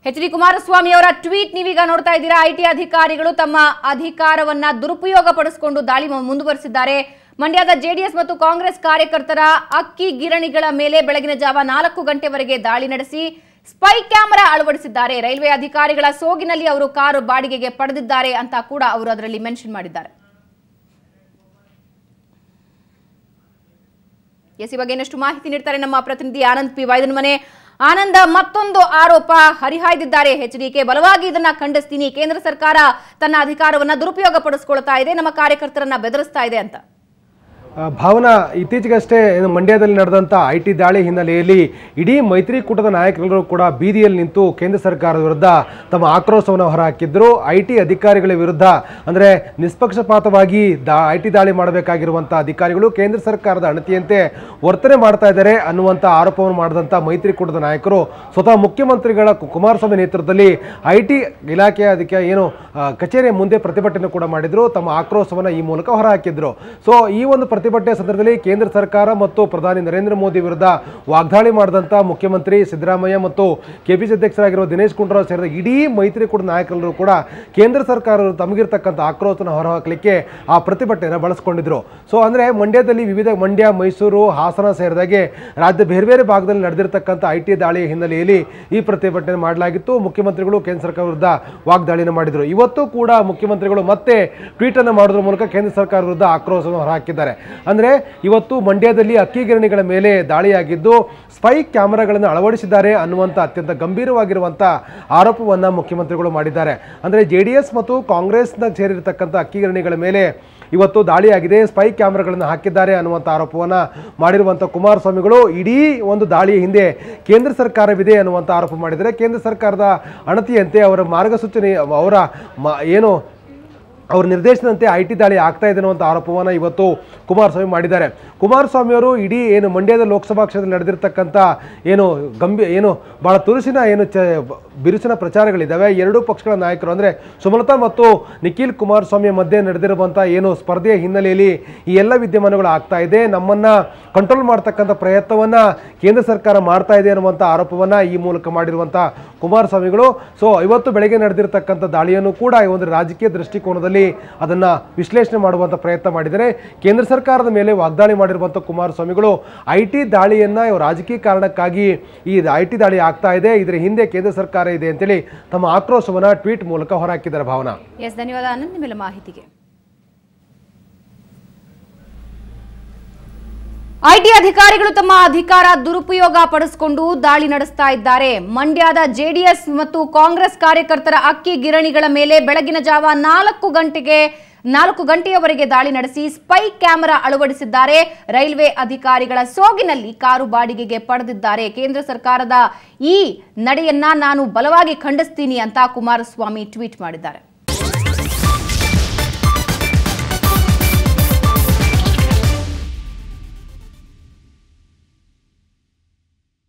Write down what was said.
H D. Kumaraswamy ಅವರ tweet ನೀವೀಗ ನೋಡ್ತಾ ಇದ್ದೀರಾ. ಐಟಿ ಅಧಿಕಾರಿಗಳು ತಮ್ಮ ಅಧಿಕಾರವನ್ನ ದುರುಪಯೋಗ ಪಡಿಸಿಕೊಂಡು ದಾಳಿ ಮುಂದುವರಿಸಿದ್ದಾರೆ. ಮಂಡ್ಯದ ಜೆಡಿಎಸ್ ಮತ್ತು ಕಾಂಗ್ರೆಸ್ ಕಾರ್ಯಕರ್ತರ ಅಕ್ಕಿ ಗಿರಣಿಗಳ ಮೇಲೆ ಬೆಳಗಿನ ಜಾವ 4 ಗಂಟೆವರೆಗೆ ದಾಳಿ ನಡೆಸಿ ಸ್ಪೈ ಕ್ಯಾಮೆರಾ ಅಳವಡಿಸಿದ್ದಾರೆ. ರೈಲ್ವೆ ಅಧಿಕಾರಿಗಳ ಸೋಗಿನಲ್ಲಿ ಅವರು ಕಾರು ಬಾಡಿಗೆಗೆ ಪಡೆದಿದ್ದಾರೆ ಅಂತ ಕೂಡ ಅವರು ಅದರಲ್ಲಿ ಮೆನ್ಷನ್ ಮಾಡಿದ್ದಾರೆ. ಈ ಬಗ್ಗೆ ಇನ್ನಷ್ಟು ಮಾಹಿತಿ ನೀಡ್ತಾರೆ ನಮ್ಮ ಪ್ರತಿನಿಧಿ ಆನಂದ್ ಪಿ ವೈದನ್ಮನೆ. ಆನಂದ, ಮತ್ತೊಂದು ಆರೋಪ ಹರಿಹಾಯ್ದಿದ್ದಾರೆ ಎಚ್.ಡಿ.ಕೆ. ಬಲವಾಗಿ ಇದನ್ನ ಖಂಡಿಸ್ತೀನಿ, ಕೇಂದ್ರ ಸರ್ಕಾರ ತನ್ನ ಅಧಿಕಾರವನ್ನ ದುರುಪಯೋಗ ಪಡಿಸಿಕೊಳ್ತಾ ಇದೆ, ನಮ್ಮ ಕಾರ್ಯಕರ್ತರನ್ನ ಬೆದರಿಸ್ತಾ ಇದೆ ಅಂತ. ಭಾವನಾ, ಇತ್ತೀಚೆಗಷ್ಟೇ ಮಂಡ್ಯದಲ್ಲಿ ನಡೆದಂಥ ಐಟಿ ದಾಳಿ ಹಿನ್ನೆಲೆಯಲ್ಲಿ ಇಡೀ ಮೈತ್ರಿಕೂಟದ ನಾಯಕರೆಲ್ಲರೂ ಕೂಡ ಬೀದಿಯಲ್ಲಿ ನಿಂತು ಕೇಂದ್ರ ಸರ್ಕಾರದ ವಿರುದ್ಧ ತಮ್ಮ ಆಕ್ರೋಶವನ್ನು ಹೊರಹಾಕಿದ್ರು. ಐಟಿ ಅಧಿಕಾರಿಗಳ ವಿರುದ್ಧ ಅಂದರೆ ನಿಷ್ಪಕ್ಷಪಾತವಾಗಿ ಐಟಿ ದಾಳಿ ಮಾಡಬೇಕಾಗಿರುವಂಥ ಅಧಿಕಾರಿಗಳು ಕೇಂದ್ರ ಸರ್ಕಾರದ ಅಣತಿಯಂತೆ ವರ್ತನೆ ಮಾಡ್ತಾ ಇದ್ದಾರೆ ಅನ್ನುವಂಥ ಆರೋಪವನ್ನು ಮಾಡಿದಂಥ ಮೈತ್ರಿಕೂಟದ ನಾಯಕರು ಸ್ವತಃ ಮುಖ್ಯಮಂತ್ರಿಗಳ ಕುಮಾರಸ್ವಾಮಿ ನೇತೃತ್ವದಲ್ಲಿ ಐಟಿ ಇಲಾಖೆಯ ಅದಕ್ಕೆ ಕಚೇರಿಯ ಮುಂದೆ ಪ್ರತಿಭಟನೆ ಕೂಡ ಮಾಡಿದ್ರು. ತಮ್ಮ ಆಕ್ರೋಶವನ್ನು ಈ ಮೂಲಕ ಹೊರಹಾಕಿದ್ರು. ಸೊ ಈ ಒಂದು ಪ್ರತಿಭಟನೆ ಸಂದರ್ಭದಲ್ಲಿ ಕೇಂದ್ರ ಸರ್ಕಾರ ಮತ್ತು ಪ್ರಧಾನಿ ನರೇಂದ್ರ ಮೋದಿ ವಿರುದ್ಧ ವಾಗ್ದಾಳಿ ಮಾಡಿದಂಥ ಮುಖ್ಯಮಂತ್ರಿ ಸಿದ್ದರಾಮಯ್ಯ ಮತ್ತು ಕೆಪಿಸಿ ಅಧ್ಯಕ್ಷರಾಗಿರುವ ದಿನೇಶ್ ಗುಂಡೂರಾವ್ ಸೇರಿದ ಇಡೀ ಮೈತ್ರಿಕೂಟ ನಾಯಕರೆಲ್ಲರೂ ಕೂಡ ಕೇಂದ್ರ ಸರ್ಕಾರ ತಮಗಿರ್ತಕ್ಕಂಥ ಆಕ್ರೋಶನ ಹೊರಹಾಕಲಿಕ್ಕೆ ಆ ಪ್ರತಿಭಟನೆಯನ್ನು ಬಳಸಿಕೊಂಡಿದ್ರು. ಸೊ ಅಂದರೆ ಮಂಡ್ಯದಲ್ಲಿ ವಿವಿಧ ಮಂಡ್ಯ, ಮೈಸೂರು, ಹಾಸನ ಸೇರಿದಾಗೆ ರಾಜ್ಯದ ಬೇರೆ ಬೇರೆ ಭಾಗದಲ್ಲಿ ನಡೆದಿರ್ತಕ್ಕಂಥ ಐಟಿ ದಾಳಿ ಹಿನ್ನೆಲೆಯಲ್ಲಿ ಈ ಪ್ರತಿಭಟನೆ ಮಾಡಲಾಗಿತ್ತು. ಮುಖ್ಯಮಂತ್ರಿಗಳು ಕೇಂದ್ರ ಸರ್ಕಾರ ವಿರುದ್ಧ ವಾಗ್ದಾಳಿಯನ್ನು ಮಾಡಿದರು. ಇವತ್ತು ಕೂಡ ಮುಖ್ಯಮಂತ್ರಿಗಳು ಮತ್ತೆ ಟ್ವೀಟ್ ಅನ್ನು ಮಾಡೋದ್ರ ಮೂಲಕ ಕೇಂದ್ರ ಸರ್ಕಾರ ವಿರುದ್ಧ ಆಕ್ರೋಶವನ್ನು ಹೊರಹಾಕಿದ್ದಾರೆ. ಅಂದರೆ ಇವತ್ತು ಮಂಡ್ಯದಲ್ಲಿ ಅಕ್ಕಿ ಗಿರಣಿಗಳ ಮೇಲೆ ದಾಳಿಯಾಗಿದ್ದು ಸ್ಪೈ ಕ್ಯಾಮೆರಾಗಳನ್ನು ಅಳವಡಿಸಿದ್ದಾರೆ ಅನ್ನುವಂಥ ಅತ್ಯಂತ ಗಂಭೀರವಾಗಿರುವಂಥ ಆರೋಪವನ್ನು ಮುಖ್ಯಮಂತ್ರಿಗಳು ಮಾಡಿದ್ದಾರೆ. ಅಂದರೆ ಜೆಡಿಎಸ್ ಮತ್ತು ಕಾಂಗ್ರೆಸ್ನ ಸೇರಿರ್ತಕ್ಕಂಥ ಅಕ್ಕಿ ಗಿರಣಿಗಳ ಮೇಲೆ ಇವತ್ತು ದಾಳಿಯಾಗಿದೆ, ಸ್ಪೈ ಕ್ಯಾಮೆರಾಗಳನ್ನು ಹಾಕಿದ್ದಾರೆ ಅನ್ನುವಂಥ ಆರೋಪವನ್ನು ಮಾಡಿರುವಂಥ ಕುಮಾರಸ್ವಾಮಿಗಳು ಇಡೀ ಒಂದು ದಾಳಿಯ ಹಿಂದೆ ಕೇಂದ್ರ ಸರ್ಕಾರವಿದೆ ಅನ್ನುವಂಥ ಆರೋಪ ಮಾಡಿದ್ದಾರೆ. ಕೇಂದ್ರ ಸರ್ಕಾರದ ಅಣತಿಯಂತೆ ಅವರ ಮಾರ್ಗಸೂಚನೆ ಅವ್ರ ನಿರ್ದೇಶನದಂತೆ ಐಟಿ ದಾಳಿ ಆಗ್ತಾ ಇದೆ ಅನ್ನುವಂಥ ಆರೋಪವನ್ನು ಇವತ್ತು ಕುಮಾರಸ್ವಾಮಿ ಮಾಡಿದ್ದಾರೆ. ಕುಮಾರಸ್ವಾಮಿ ಅವರು ಇಡೀ ಮಂಡ್ಯದ ಲೋಕಸಭಾ ಕ್ಷೇತ್ರದಲ್ಲಿ ನಡೆದಿರ್ತಕ್ಕಂಥ ಭಾಳ ತುರುಸಿನ ಬಿರುಸಿನ ಪ್ರಚಾರಗಳಿದ್ದಾವೆ. ಎರಡೂ ಪಕ್ಷಗಳ ನಾಯಕರು ಅಂದರೆ ಸುಮಲತಾ ಮತ್ತು ನಿಖಿಲ್ ಕುಮಾರಸ್ವಾಮಿಯ ಮಧ್ಯೆ ನಡೆದಿರುವಂಥ ಸ್ಪರ್ಧೆಯ ಹಿನ್ನೆಲೆಯಲ್ಲಿ ಈ ಎಲ್ಲ ವಿದ್ಯಮಾನಗಳು ಆಗ್ತಾ ಇದೆ, ನಮ್ಮನ್ನು ಕಂಟ್ರೋಲ್ ಮಾಡ್ತಕ್ಕಂಥ ಪ್ರಯತ್ನವನ್ನು ಕೇಂದ್ರ ಸರ್ಕಾರ ಮಾಡ್ತಾ ಇದೆ ಅನ್ನುವಂಥ ಆರೋಪವನ್ನು ಈ ಮೂಲಕ ಮಾಡಿರುವಂಥ ಕುಮಾರಸ್ವಾಮಿಗಳು. ಸೊ ಇವತ್ತು ಬೆಳಗ್ಗೆ ನಡೆದಿರ್ತಕ್ಕಂಥ ದಾಳಿಯನ್ನು ಕೂಡ ಒಂದು ರಾಜಕೀಯ ದೃಷ್ಟಿಕೋನದಲ್ಲಿ ಅದನ್ನು ವಿಶ್ಲೇಷಣೆ ಮಾಡುವಂಥ ಪ್ರಯತ್ನ ಮಾಡಿದರೆ ಕೇಂದ್ರ ಸರ್ಕಾರದ ಮೇಲೆ ವಾಗ್ದಾಳಿ ಮಾಡಿರುವಂಥ ಕುಮಾರಸ್ವಾಮಿಗಳು ಐಟಿ ದಾಳಿಯನ್ನು ರಾಜಕೀಯ ಕಾರಣಕ್ಕಾಗಿ ಈ ಐಟಿ ದಾಳಿ ಆಗ್ತಾ ಇದೆ, ಇದರ ಹಿಂದೆ ಕೇಂದ್ರ ಸರ್ಕಾರ ಇದೆ ಅಂತೇಳಿ ತಮ್ಮ ಆಕ್ರೋಶವನ್ನು ಟ್ವೀಟ್ ಮೂಲಕ ಹೊರಹಾಕಿದ್ದಾರೆ. ಭಾವನಾ, ಧನ್ಯವಾದ ಆನಂದ್ ನಿಮ್ಮೆಲ್ಲ ಮಾಹಿತಿಗೆ. ಐಟಿ ಅಧಿಕಾರಿಗಳು ತಮ್ಮ ಅಧಿಕಾರ ದುರುಪಯೋಗ ಪಡಿಸಿಕೊಂಡು ದಾಳಿ ನಡೆಸ್ತಾ ಇದ್ದಾರೆ. ಮಂಡ್ಯದ ಜೆಡಿಎಸ್ ಮತ್ತು ಕಾಂಗ್ರೆಸ್ ಕಾರ್ಯಕರ್ತರ ಅಕ್ಕಿ ಗಿರಣಿಗಳ ಮೇಲೆ ಬೆಳಗಿನ ಜಾವ 4 ಗಂಟೆಯವರೆಗೆ ದಾಳಿ ನಡೆಸಿ ಸ್ಪೈ ಕ್ಯಾಮೆರಾ ಅಳವಡಿಸಿದ್ದಾರೆ. ರೈಲ್ವೆ ಅಧಿಕಾರಿಗಳ ಸೋಗಿನಲ್ಲಿ ಕಾರು ಬಾಡಿಗೆಗೆ ಪಡೆದಿದ್ದಾರೆ. ಕೇಂದ್ರ ಸರ್ಕಾರದ ಈ ನಡೆಯನ್ನ ನಾನು ಬಲವಾಗಿ ಖಂಡಿಸ್ತೀನಿ ಅಂತ ಕುಮಾರಸ್ವಾಮಿ ಟ್ವೀಟ್ ಮಾಡಿದ್ದಾರೆ.